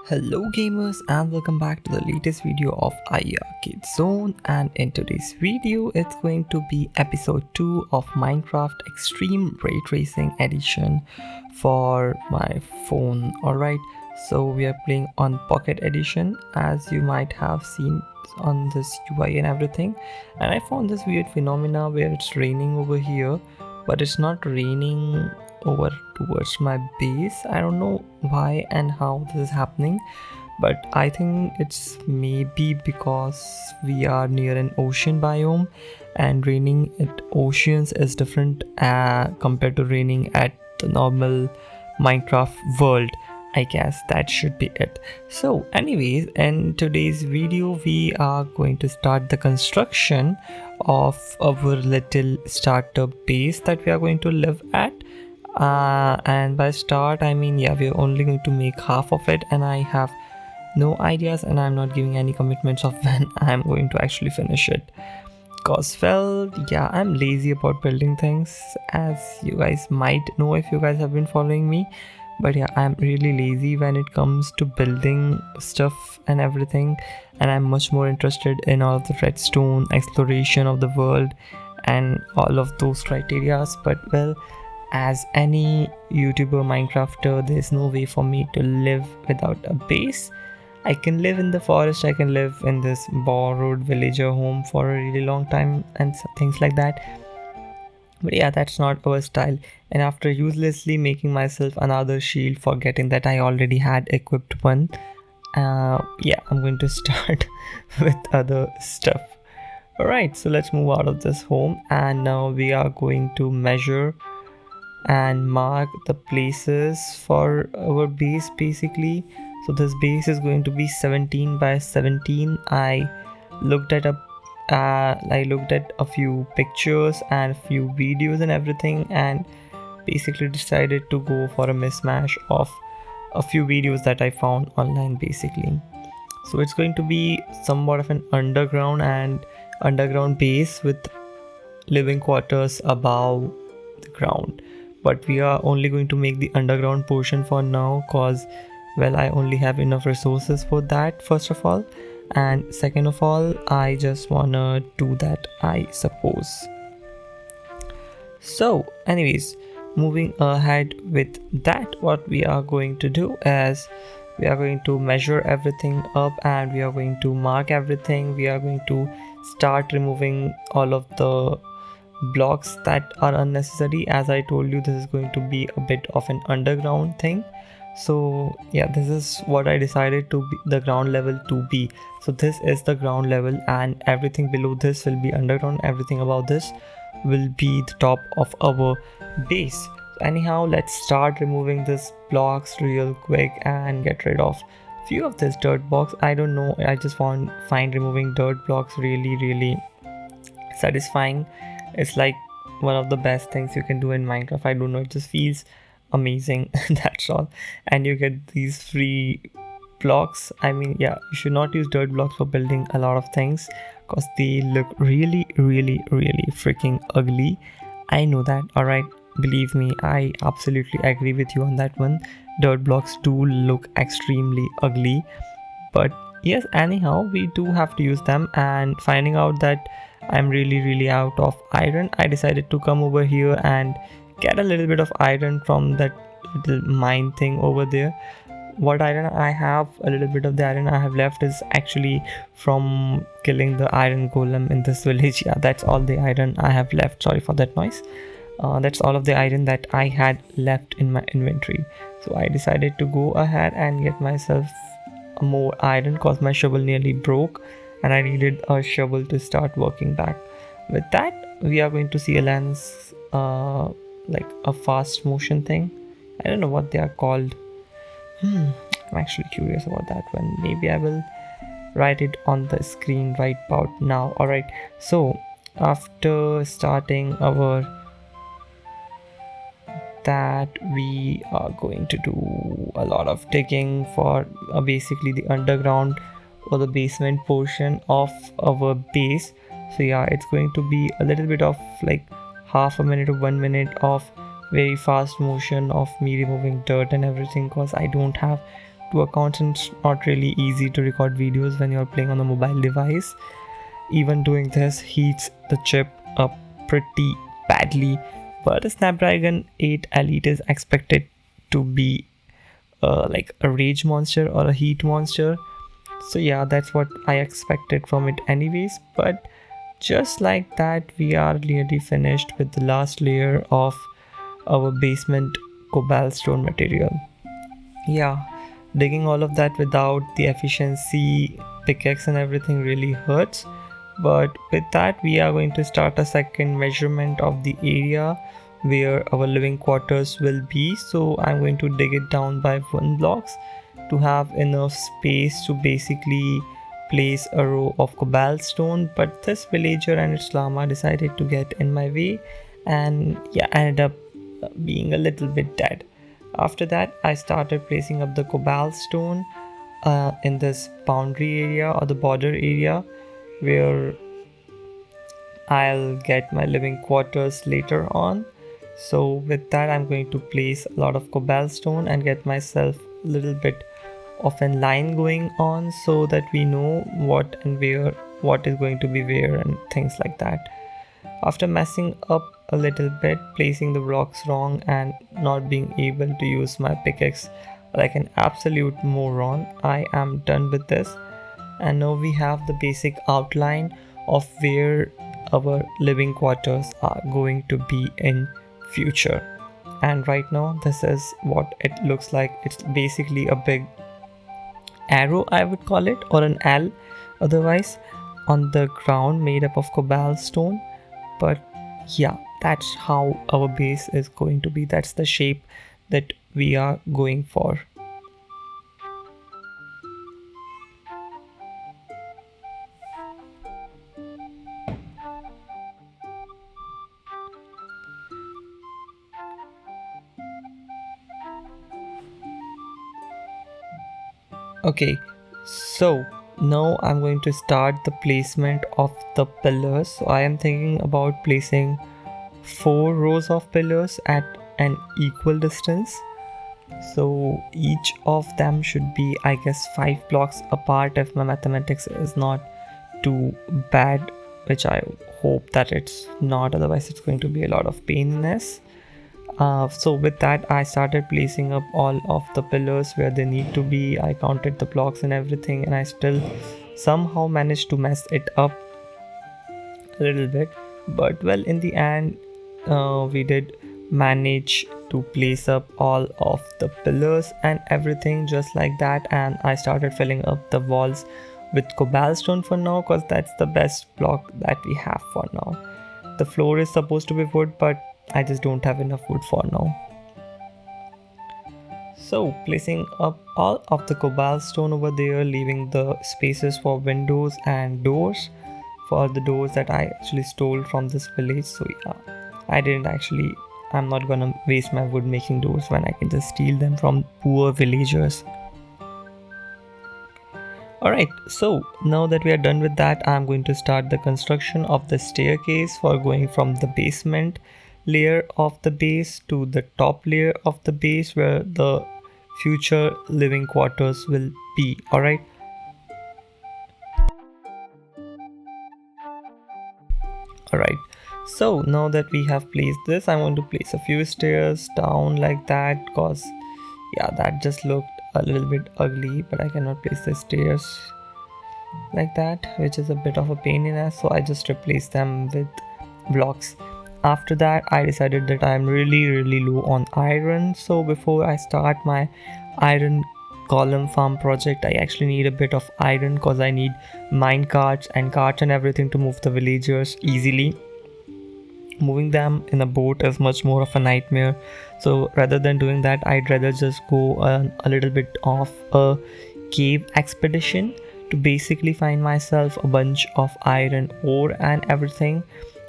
Hello gamers and welcome back to the latest video of IE Arcade Zone, and in today's video it's going to be episode 2 of Minecraft Extreme Ray Tracing Edition for my phone. Alright, so we are playing on Pocket Edition, as you might have seen on this UI and everything. And I found this weird phenomena where it's raining over here, but it's not raining over towards my base. I don't know why and how this is happening, but I think it's maybe because we are near an ocean biome, and raining at oceans is different compared to raining at the normal Minecraft world. I guess that should be it. So anyways, in today's video we are going to start the construction of our little starter base that we are going to live at. And by start I mean, yeah, we're only going to make half of it, and I have no ideas and I'm not giving any commitments of when I'm going to actually finish it, cause well, yeah, I'm lazy about building things, as you guys might know if you guys have been following me. But yeah, I'm really lazy when it comes to building stuff and everything, and I'm much more interested in all of the redstone exploration of the world and all of those criterias. But well, as any YouTuber Minecrafter, there's no way for me to live without a base. I can live in the forest, I can live in this borrowed villager home for a really long time and things like that. But yeah, that's not our style. And after uselessly making myself another shield, forgetting that I already had equipped one, yeah, I'm going to start with other stuff. Alright, so let's move out of this home, and now we are going to measure and mark the places for our base basically. So this base is going to be 17 by 17. I looked at a few pictures and a few videos and everything, and basically decided to go for a mismatch of a few videos that I found online basically. So it's going to be somewhat of an underground base with living quarters above the ground, but we are only going to make the underground portion for now, cause well, I only have enough resources for that, first of all, and second of all, I just wanna do that, I suppose. So anyways, moving ahead with that, what we are going to do is we are going to measure everything up and we are going to mark everything. We are going to start removing all of the blocks that are unnecessary. As I told you, this is going to be a bit of an underground thing. So yeah, this is what I decided to be the ground level to be. So this is the ground level, and everything below this will be underground. Everything above this will be the top of our base. So anyhow, let's start removing these blocks real quick and get rid of few of this dirt blocks. I don't know, I just find removing dirt blocks really satisfying. It's like one of the best things you can do in Minecraft. I don't know, it just feels amazing. That's all. And you get these free blocks. I mean, yeah, you should not use dirt blocks for building a lot of things, because they look really freaking ugly. I know that, alright, believe me, I absolutely agree with you on that one. Dirt blocks do look extremely ugly, but yes, anyhow, we do have to use them. And finding out that I'm really out of iron, I decided to come over here and get a little bit of iron from that little mine thing over there. What iron I have, a little bit of the iron I have left is actually from killing the iron golem in this village. Yeah, that's all the iron I have left. Sorry for that noise. That's all of the iron that I had left in my inventory. So I decided to go ahead and get myself more iron, cause my shovel nearly broke and I needed a shovel to start working back. With that, we are going to see a lens, like a fast motion thing. I don't know what they are called. I'm actually curious about that one. Maybe I will write it on the screen right about now. Alright, so after starting our that, we are going to do a lot of digging for basically the underground or the basement portion of our base. So yeah, it's going to be a little bit of like half a minute or 1 minute of very fast motion of me removing dirt and everything, because I don't have to account, and it's not really easy to record videos when you're playing on a mobile device. Even doing this heats the chip up pretty badly, but the Snapdragon 8 Elite is expected to be like a rage monster or a heat monster. So yeah, that's what I expected from it anyways. But just like that, we are nearly finished with the last layer of our basement cobalt stone material. Yeah, digging all of that without the efficiency pickaxe and everything really hurts. But with that, we are going to start a second measurement of the area where our living quarters will be. So I'm going to dig it down by 1 blocks to have enough space to basically place a row of cobalt stone. But this villager and its llama decided to get in my way, and yeah, ended up being a little bit dead. After that, I started placing up the cobalt stone in this boundary area or the border area where I'll get my living quarters later on. So with that, I'm going to place a lot of cobalt stone and get myself a little bit of a line going on so that we know what and where, what is going to be where and things like that. After messing up a little bit, placing the blocks wrong and not being able to use my pickaxe like an absolute moron, I am done with this. And now we have the basic outline of where our living quarters are going to be in future. And right now this is what it looks like. It's basically a big arrow, I would call it, or an L otherwise, on the ground made up of cobalt stone. But yeah, that's how our base is going to be. That's the shape that we are going for. Okay, so now I'm going to start the placement of the pillars. So I am thinking about placing 4 rows of pillars at an equal distance. So each of them should be, I guess, 5 blocks apart if my mathematics is not too bad, which I hope that it's not, otherwise it's going to be a lot of pain in this. So with that, I started placing up all of the pillars where they need to be. I counted the blocks and everything, and I still somehow managed to mess it up a little bit. But well, in the end, we did manage to place up all of the pillars and everything just like that. And I started filling up the walls with cobalt stone for now, because that's the best block that we have for now. The floor is supposed to be wood, but I just don't have enough wood for now. So placing up all of the cobalt stone over there, leaving the spaces for windows and doors, for the doors that I actually stole from this village. So yeah, I'm not gonna waste my wood making doors when I can just steal them from poor villagers. Alright, so now that we are done with that, I'm going to start the construction of the staircase for going from the basement layer of the base to the top layer of the base where the future living quarters will be. Alright. Alright, so now that we have placed this, I want to place a few stairs down like that, because yeah, that just looked a little bit ugly, but I cannot place the stairs like that, which is a bit of a pain in the ass, so I just replaced them with blocks. After that, I decided that I'm really low on iron, so before I start my iron column farm project, I actually need a bit of iron, because I need mine carts and everything to move the villagers easily. Moving them in a boat is much more of a nightmare, so rather than doing that, I'd rather just go a little bit of a cave expedition to basically find myself a bunch of iron ore and everything.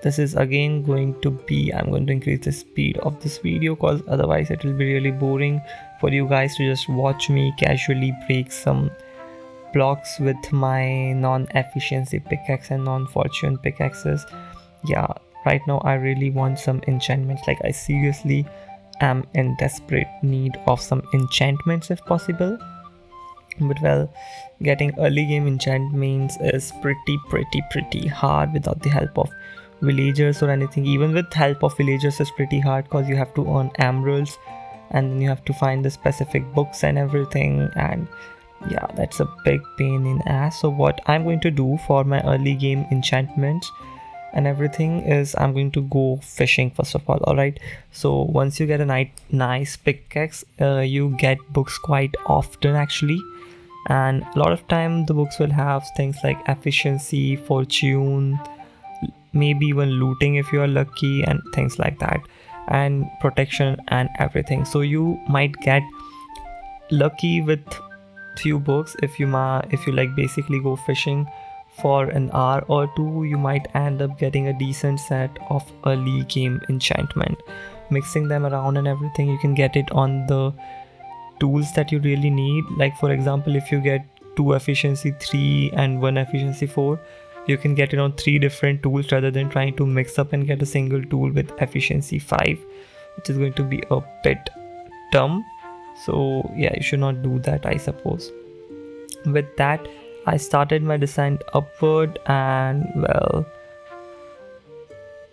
This is again going to be, I'm going to increase the speed of this video, because otherwise it will be really boring for you guys to just watch me casually break some blocks with my non-efficiency pickaxe and non-fortune pickaxes. Yeah, right now I really want some enchantments. Like, I seriously am in desperate need of some enchantments if possible. But well, getting early game enchantments is pretty hard without the help of villagers or anything. Even with help of villagers is pretty hard because you have to earn emeralds and then you have to find the specific books and everything, and yeah, that's a big pain in ass. So what I'm going to do for my early game enchantments and everything is I'm going to go fishing first of all right? So once you get a nice pickaxe, you get books quite often actually, and a lot of time the books will have things like efficiency, fortune, maybe even looting if you are lucky, and things like that, and protection and everything. So you might get lucky with few books. If you like basically go fishing for an hour or two, you might end up getting a decent set of early game enchantment. Mixing them around and everything, you can get it on the tools that you really need. Like for example, if you get 2 efficiency 3 and 1 efficiency 4, you can get it on 3 different tools rather than trying to mix up and get a single tool with efficiency 5, which is going to be a bit dumb. So yeah, you should not do that, I suppose. With that, I started my descent upward, and well,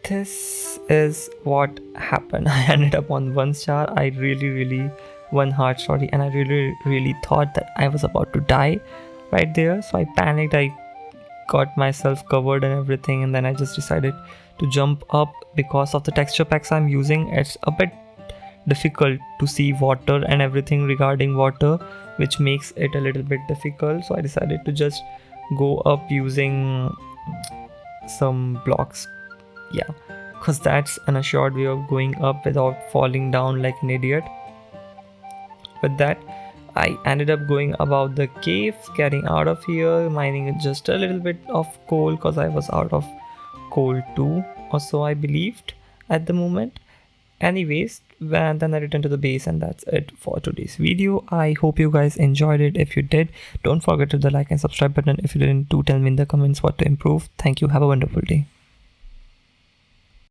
this is what happened. I ended up on 1 star. I really 1 heart, sorry, and I really thought that I was about to die right there. So I panicked, I got myself covered and everything, and then I just decided to jump up. Because of the texture packs I'm using, it's a bit difficult to see water and everything regarding water, which makes it a little bit difficult. So I decided to just go up using some blocks, yeah, because that's an assured way of going up without falling down like an idiot. With that, I ended up going about the cave, getting out of here, mining just a little bit of coal because I was out of coal too, or so I believed at the moment. Anyways, and then I returned to the base, and that's it for today's video. I hope you guys enjoyed it. If you did, don't forget to hit the like and subscribe button. If you didn't, do tell me in the comments what to improve. Thank you. Have a wonderful day.